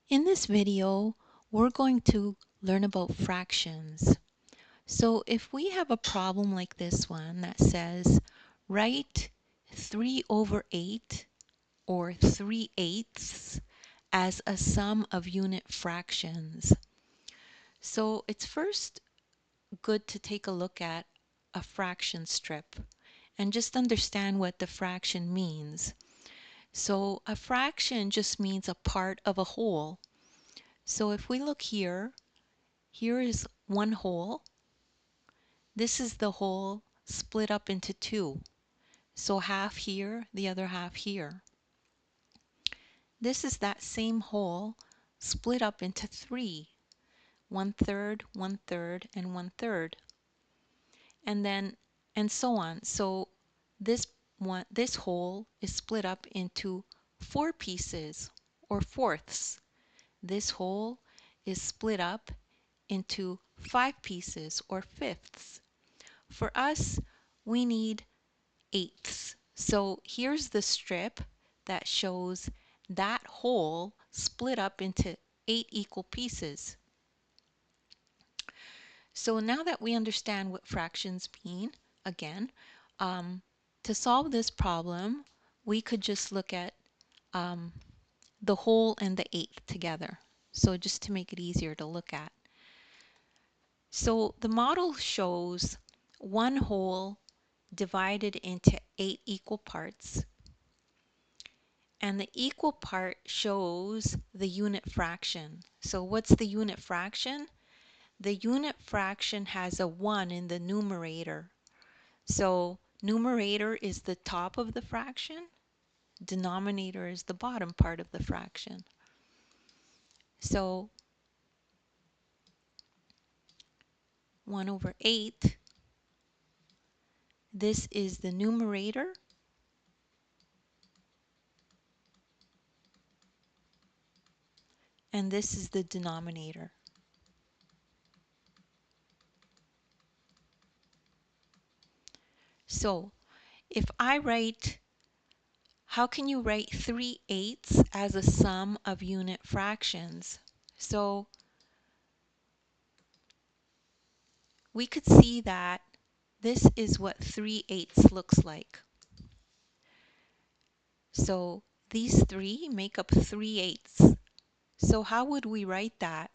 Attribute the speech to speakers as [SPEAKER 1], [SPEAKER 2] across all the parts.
[SPEAKER 1] In this video, we're going to learn about fractions. So if we have a problem like this one that says, write 3/8 or 3/8 as a sum of unit fractions. So it's first good to take a look at a fraction strip and just understand what the fraction means. So a fraction just means a part of a whole. So if we look here, here is one whole. This is the whole split up into two. So half here, the other half here. This is that same whole split up into three. 1/3, 1/3, and 1/3. And so on. So this whole is split up into four pieces or fourths. This whole is split up into 5 pieces or fifths. For us, we need eighths. So here's the strip that shows that whole split up into 8 equal pieces. So now that we understand what fractions mean, again, to solve this problem, we could just look at the whole and the eighth together. So just to make it easier to look at. So the model shows one whole divided into 8 equal parts, and the equal part shows the unit fraction. So what's the unit fraction? The unit fraction has a 1 in the numerator. So numerator is the top of the fraction, denominator is the bottom part of the fraction. So 1/8, this is the numerator, and this is the denominator. So if I write, how can you write 3/8 as a sum of unit fractions? So we could see that this is what 3/8 looks like. So these three make up 3/8. So how would we write that?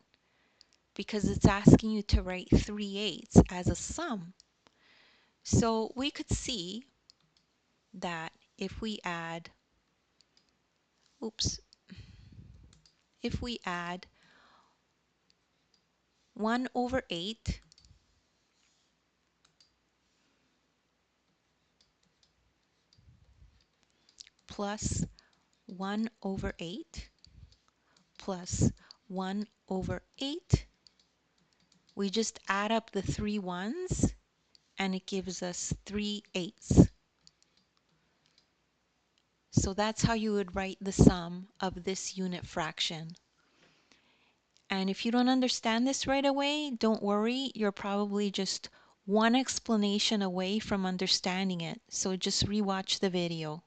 [SPEAKER 1] Because it's asking you to write 3/8 as a sum. So we could see that if we add, if we add 1/8 plus 1/8 plus 1/8, we just add up the 3 ones and it gives us 3/8. So that's how you would write the sum of this unit fraction. And if you don't understand this right away, don't worry, you're probably just one explanation away from understanding it. So just rewatch the video.